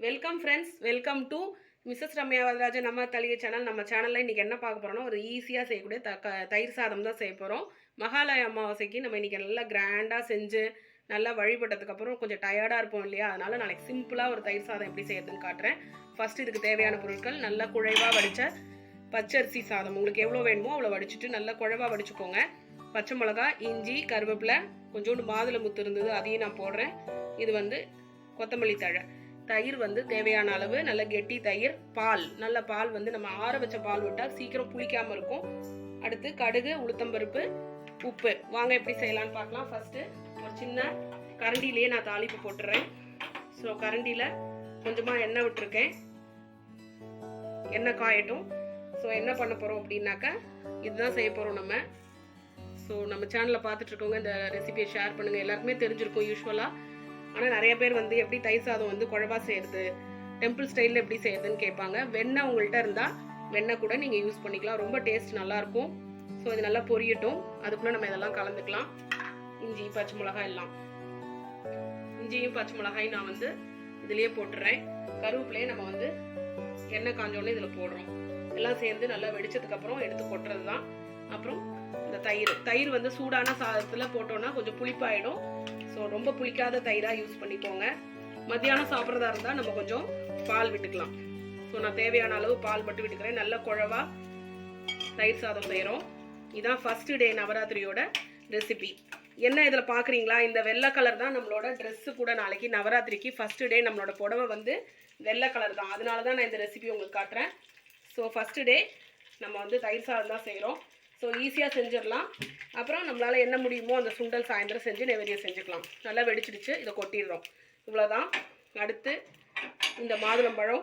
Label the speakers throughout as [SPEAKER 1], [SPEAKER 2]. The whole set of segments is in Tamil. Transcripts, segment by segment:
[SPEAKER 1] Welcome friends, welcome to Mrs Ramya Varadarajan நம்ம தளிகை சேனல். நம்ம சேனலில் இன்றைக்கி என்ன பார்க்க போகிறோம்னா, ஒரு ஈஸியாக செய்யக்கூடிய தயிர் சாதம் தான் செய்ய போகிறோம். மகாலய அமாவாசைக்கு நம்ம இன்றைக்கி நல்லா கிராண்டாக செஞ்சு நல்லா வழிபட்டதுக்கப்புறம் கொஞ்சம் டயர்டாக இருப்போம் இல்லையா, அதனால் நாளைக்கு சிம்பிளாக ஒரு தயிர் சாதம் எப்படி செய்யறதுன்னு காட்டுறேன். ஃபஸ்ட்டு இதுக்கு தேவையான பொருட்கள்: நல்லா குழைவாக வடித்த பச்சரிசி சாதம். உங்களுக்கு எவ்வளோ வேணுமோ அவ்வளோ வடிச்சிட்டு நல்லா குழைவாக வடிச்சுக்கோங்க. பச்சை மிளகா, இஞ்சி, கருவேப்பிலை, கொஞ்சோண்டு மாதுளை முத்து இருந்தது, அதையும் நான் போடுறேன். இது வந்து கொத்தமல்லி தழை. தயிர் வந்து தேவையான அளவு, நல்ல கெட்டி தயிர். பால், நல்ல பால் வந்து நம்ம ஆற வச்ச பால் விட்டால் சீக்கிரம் புளிக்காமல் இருக்கும். அடுத்து கடுகு, உளுத்தம்பருப்பு, உப்பு. வாங்க எப்படி செய்யலான்னு பார்க்கலாம். ஃபஸ்ட்டு ஒரு சின்ன கரண்டிலேயே நான் தாளிப்பு போட்டுறேன். ஸோ கரண்டியில் கொஞ்சமாக எண்ணெய் விட்டுருக்கேன். எண்ணெய் காயட்டும். ஸோ என்ன பண்ண போகிறோம் அப்படின்னாக்கா, இதுதான் செய்ய போகிறோம் நம்ம. ஸோ நம்ம சேனலில் பார்த்துட்டு இருக்கவங்க இந்த ரெசிபியை ஷேர் பண்ணுங்கள். எல்லாருக்குமே தெரிஞ்சிருக்கும் யூஸ்வலாக. ஆனால் நிறைய பேர் வந்து எப்படி தயிர் சாதம் வந்து குழவா செய்கிறது, டெம்பிள் ஸ்டைலில் எப்படி செய்யறதுன்னு கேட்பாங்க. வெண்ணெய் உங்கள்கிட்ட இருந்தால் வெண்ணெய் கூட நீங்கள் யூஸ் பண்ணிக்கலாம். ரொம்ப டேஸ்ட் நல்லாயிருக்கும். ஸோ இது நல்லா பொரியட்டும். அதுக்குள்ளே நம்ம இதெல்லாம் கலந்துக்கலாம். இஞ்சி, பச்சை மிளகாய் எல்லாம். இஞ்சியும் பச்சை மிளகாயும் நான் வந்து இதுலேயே போட்டுறேன். கருவேப்பிலையே நம்ம வந்து எண்ணெய் காஞ்சோடனே இதில் போடுறோம். எல்லாம் சேர்ந்து நல்லா வெடிச்சதுக்கப்புறம் எடுத்து கொட்டுறது தான். அப்புறம் இந்த தயிர் வந்து சூடான சாதத்தில் போட்டோன்னா கொஞ்சம் புளிப்பாயிடும். ஸோ ரொம்ப புளிக்காத தயிராக யூஸ் பண்ணிக்கோங்க. மத்தியானம் சாப்பிட்றதா இருந்தால் நம்ம கொஞ்சம் பால் விட்டுக்கலாம். ஸோ நான் தேவையான அளவு பால் மட்டும் விட்டுக்கிறேன். நல்ல குழவா தயிர் சாதம் செய்கிறோம். இதுதான் ஃபஸ்ட்டு டே நவராத்திரியோட ரெசிபி. என்ன இதில் பார்க்குறீங்களா, இந்த வெள்ளை கலர் தான் நம்மளோட ட்ரெஸ்ஸு கூட. நாளைக்கு நவராத்திரிக்கு ஃபஸ்ட்டு டே நம்மளோட புடவை வந்து வெள்ளை கலர் தான். அதனால தான் நான் இந்த ரெசிபி உங்களுக்கு காட்டுறேன். ஸோ ஃபஸ்ட்டு டே நம்ம வந்து தயிர் சாதம் தான் செய்கிறோம். ஸோ ஈஸியாக செஞ்சிடலாம். அப்புறம் நம்மளால் என்ன முடியுமோ அந்த சுண்டல் சாயந்தரம் செஞ்சு நைவேத்தியம் செஞ்சுக்கலாம். நல்லா வெடிச்சிடுச்சு, இதை கொட்டிடுறோம். இவ்வளோதான். அடுத்து இந்த மாதுளம்பழம்,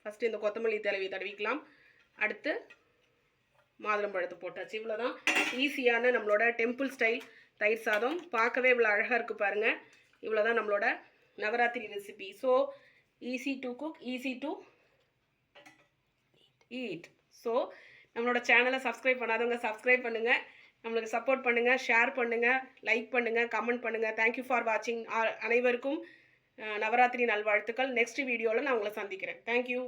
[SPEAKER 1] ஃபஸ்ட்டு இந்த கொத்தமல்லி தடவிக்கலாம். அடுத்து மாதுளம்பழத்தை போட்டாச்சு. இவ்வளோதான் ஈஸியான நம்மளோட டெம்பிள் ஸ்டைல் தயிர் சாதம். பார்க்கவே இவ்வளோ அழகாக இருக்குது பாருங்கள். இவ்வளோதான் நம்மளோட Navaratri recipe. So easy to cook, easy to eat. So நம்மளோட சேனலை சப்ஸ்கிரைப் பண்ணாதவங்க சப்ஸ்கிரைப் பண்ணுங்கள். நம்மளுக்கு சப்போர்ட் பண்ணுங்கள், ஷேர் பண்ணுங்கள், லைக் பண்ணுங்கள், கமெண்ட் பண்ணுங்கள். தேங்க்யூ ஃபார் வாட்சிங். அனைவருக்கும் நவராத்திரி நல்வாழ்த்துக்கள். நெக்ஸ்ட் வீடியோவில் நான் உங்களை சந்திக்கிறேன். தேங்க்யூ.